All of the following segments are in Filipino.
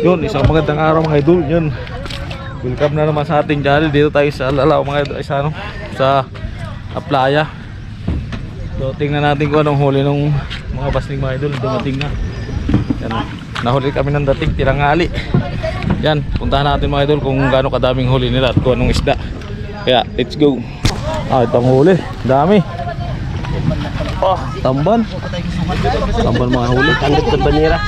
Yun, isang magandang araw mga idol. Yun, welcome na naman sa ating channel. Dito tayo sa Lalaw mga idol, sa playa. So tingnan natin kung anong huli ng mga basling mga idol. Dumating na. Yan, nahuli kami ng dating tirangali. Yan, puntahan natin mga idol kung gaano kadaming huli nila at kung anong isda. Kaya let's go. Itong huli, dami. Tamban mga huli. Tandot sa banira.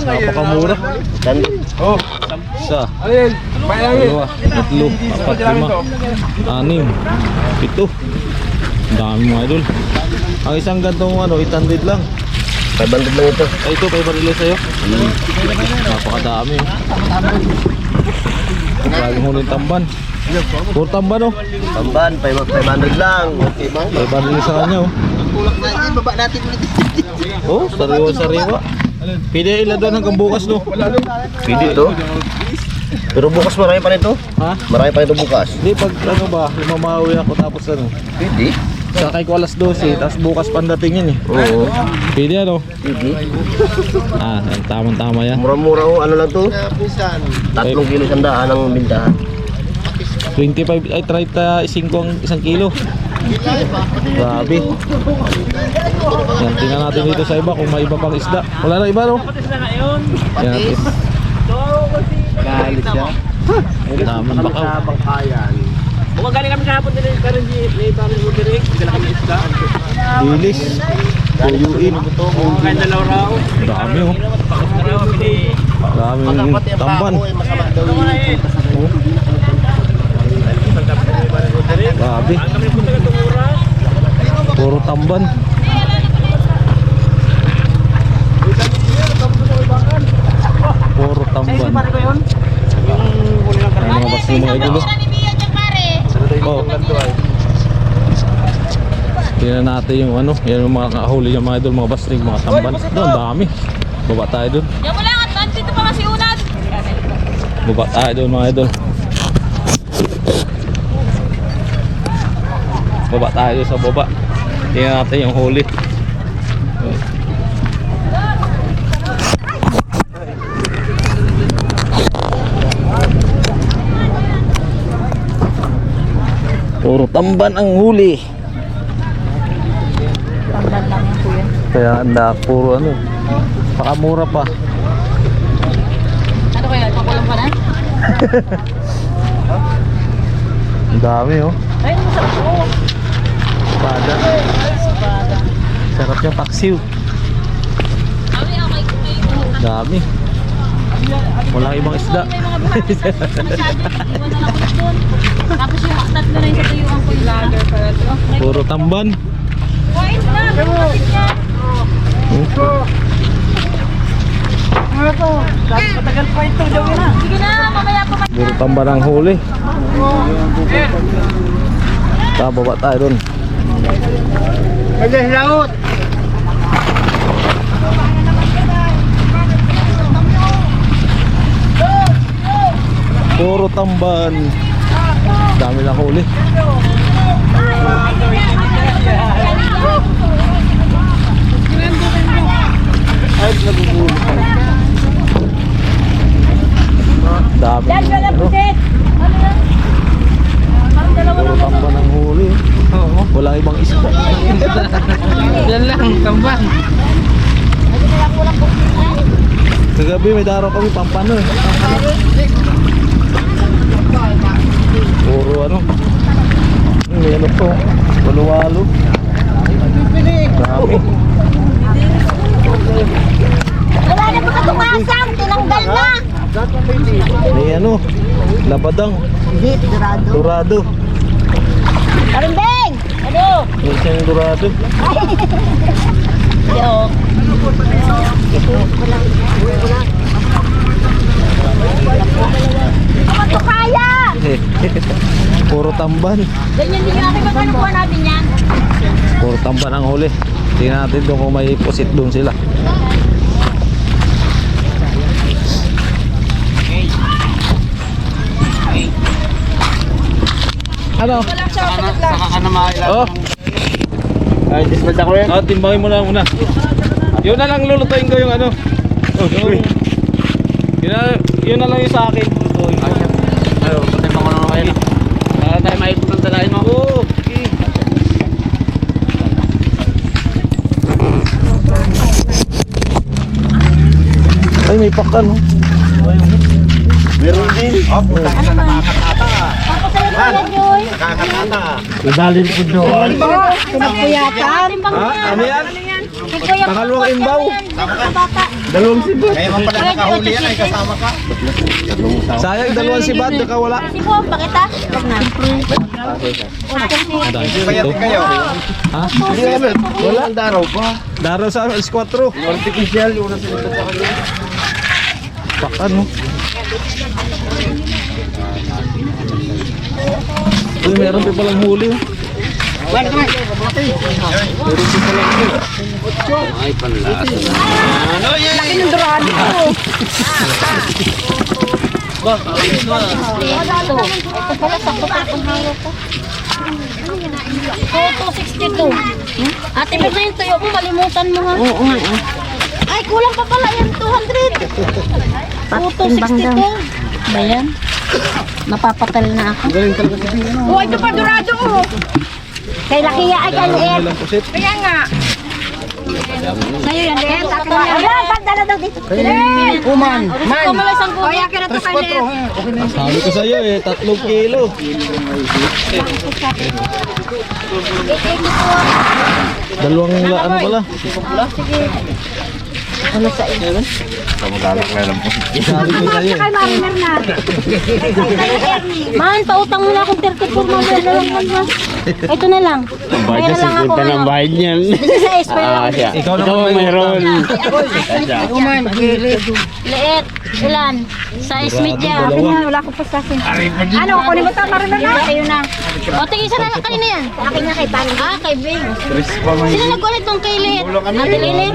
Napakamura. Tandot. Isa, dalawa, tatlo, apat, lima, anim, pito. Dami mga idol. Ang isang gantong 800 lang. 500 lang ito. Ay, ito 500 sa'yo. Napakadami. Laging huling tamban. Puro tamban oh. Tamban, 500 lang. Okay ba? 500 sa kanya oh. Tulak na yun, baba natin ulit. Oh, sariwa. Pwede ilan hanggang bukas no? Pwede ito. Pero bukas marami pa nito. Ha? Marami pa nito bukas. Hindi, pag lumamawi ako tapos Pwede. sakay ko alas 12, tapos bukas pandating yun eh. Oo. Pwede ano? Pwede. Tamang-tama yan. Mura-mura oh, ano lang to? 3 kilo sandaan ang bintahan. 25, ay 35 ang isang kilo. Grabe. Yan, tingnan natin dito sa iba kung may iba pang isda. Wala na iba no? Yan natin. Galit siya. Daming bakaw. Bangkayan. Kung galing kami kahapon din karon di parang mo direk, dala kami isda. Dilis. Tuyuin. Kaya dalaw raw. Dami oh. Daming tamban. Oh. Grabe. Puro tamban. Puro tamban. Ay, mga basta yung mga igulo. Oh. Tingnan natin yung yan yung mga kahuli yung mga idol, mga basling, mga tamban. Doon, dami. Baba tayo doon. Yan mo lang at dito pa kasi unad. Baba tayo doon mga idol. Baba tayo sa baba. Tingnan natin yung huli. Puro tamban ang huli. Tamban lang yan kuya. Kaya anda puro pakamura pa. Ano kaya? Pakulang pa na? Ang dami oh. Ay, masarap po. Espada. Sarap yung paksiw. Dami. Walang ibang isda. May mga buhati sa iwan na lang ulit doon. Tapos yung tatlo na yung sa tuyuan ko yung lager para ito. Puro tamban. Kuhain na! Kapatid niya! Matagal pa ito daw na. Sige na, mamaya pa. Puro tamban ang huli. Baba tayo dun. Pwede laot. Puro tamban. Dami lang huli. Ay, nagugulo pa. Dami. Yan, yan, pusit! Ano yan? Parang dalawa Puro lang. tamban ang huli. Walang ibang isda. Yan lang, tamban. Ay, kaya kulang po. Kagabi may daraw kami pampano eh. Puro may to, walu-walo. Dami. Wala na po katumasang, tinanggal na. May labadang. Dorado. Karimbeng! Ano? May isang dorado. Yo. Ano to kaya? Puro tamban. Ganyan din yung aking magkano kuha natin yan. Puro tamban ang huli. Tingnan natin doon kung may pusit doon sila. Ano? Saka ka na makailan. Oh. Ay, disbad ako rin. Timbangin mo na muna. Yun na lang lulutuin ko yung Oh, yun na, Yun na lang yung sa akin. Lutuin ko. Ayun, patay pa ko na kayo. Para tayo maipon ng dalahin mo. Oo, okay. Ay, may pakan, oh. Meron din. Tapos sa yan, Joy. Idalin ko doon. Pinapuyatan. Ano yan? Pangalawang imbaw. Dalawang sibot. Sayang, dalawang si Bad, naka wala. Si Buwang, pakita. Wag na. Payat kayo. Ha? Wala ang daraw pa. Daraw sa alas 4. Artificial, yung unang sinunod sa kanya. Pakan, oh. Uy, meron pa palang huli, oh. Ay, panlasa na. Laki ng dorado ko. Ito pala, sakto pa itong halo ko. 262. Ate, ba't na yung tuyo mo? Malimutan mo ha? Oo nga. Ay, kulang pa pala yan. 200. 262. Ba yan? Mapapatal na ako. Oh, ito pa dorado oh. Kay Lakiya ay kaliit. Kaya nga. Sa'yo yan, Liet. Ako yan. Ayan, pagdala daw dito. Kuman. Gusto mo lang isang gubo. Kaya kaya na ito kay Liet. Sabi ko sa'yo, 3 kilo. Dalawang ano pala? Ano sa iyo? Kamag-alak na lang po. Sabi ko sa'yo. Kay Mariner na. Man, pautang mo na akong 34 mamaya na lang man. Ito na lang. Kaya na lang ako ngayon. Bayad niyan. 16, pero Siya. Ikaw Ikaw naman mayroon. liit. Ilan? Size media. Dalawa. Wala ko pa sa akin. Ano, kunin mo ito, Mariner na? Kayo na. O, tingin isa na kanina yan. Akin na kay Bang. Ah, kay Bing. Sino nag-ulit nung kay Liit? Ate Lilit?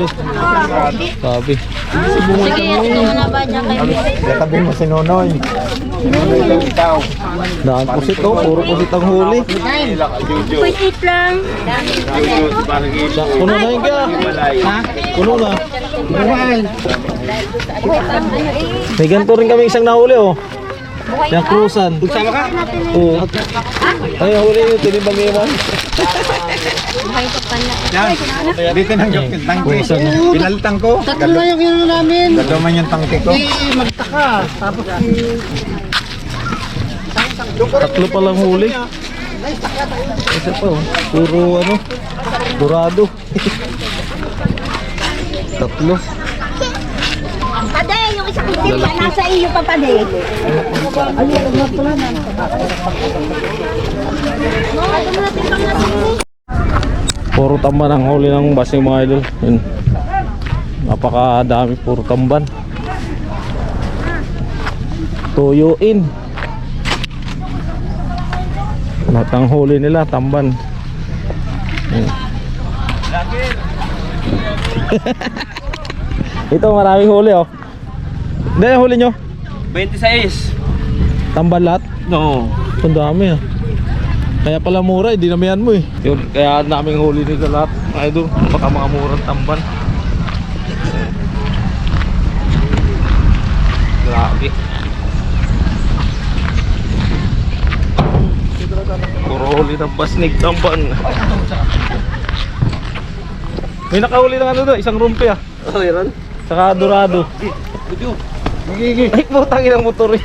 Sabi. Sige, ito mo na ba dyan kay Bing? Katabi mo si Nonoy. Daan pusit, oh. Puro pusit ang huli. 0.8 lang. Puno na yun ka. Ha? Puno na. May ganito rin kami isang nahuli, oh. Yung cruisan. Sama ka? Oo. Ay, huli yung tinibang iman. Buhay pa pala. Yan. Dito nang yung tangke. Pinalitang ko. Tatlo na yung kino namin. Gagaman yung tangke ko. Magtaka. Tapos Tatlo pa lang huli. Isa pa, oh. Puro ano, dorado. Tatlo. Pade, yung isang itim na nasa iyo pa, Pade. Puro tamban ang huli ng basing mga idol. Yun. Napakadami, puro tamban. Tuyuin. Lahat ng huli nila, tamban. Yun. Ito, maraming huli, oh. Hindi yung huli nyo? 26. Tamban lahat? No. Ang dami, ah. Kaya pala mura, hindi namihan mo, eh. Yun, kaya naming huli nila lahat. Ay, doon, baka mga murang tamban. Grabe. Puro huli ng basnig, tamban. May nakahuli ng ano doon, isang rumpi, ah. Meron? Saka dorado. Ay, putang inang motor, eh.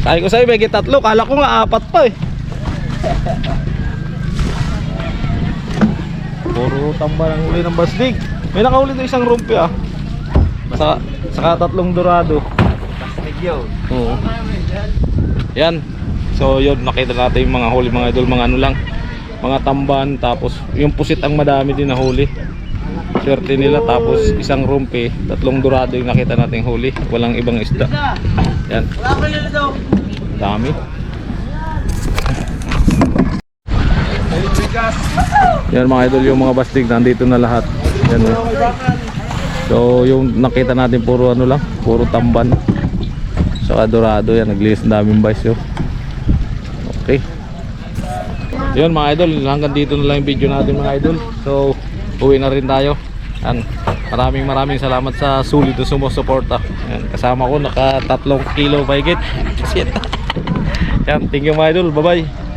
Sabi ko sa'yo, may tatlo. Kala ko nga 4 pa, eh. Puro tamba ng huli ng basdig. May nakahuli doon isang rumpi, ah. Saka 3 dorado. Bastig yun. Oo. Yan. So yun, nakita natin yung mga huli mga idol, mga ano lang, mga tamban, tapos yung pusit ang madami din na huli. Swerte nila, tapos isang rumpi, 3 dorado yung nakita nating huli, walang ibang isda. Yan. Dami. Yan mga idol, yung mga bastig nandito na lahat. Yan. So yung nakita natin puro ano lang, puro tamban. Saka dorado yan, naglinis ang daming bays yun. Okay. Yun mga idol, hanggang dito na lang yung video natin mga idol. So uwi na rin tayo. Yan. Maraming salamat sa sulit na sumusuporta. Yan. Kasama ko naka 3 kilo mahigit. Yan, thank you mga idol. Bye bye.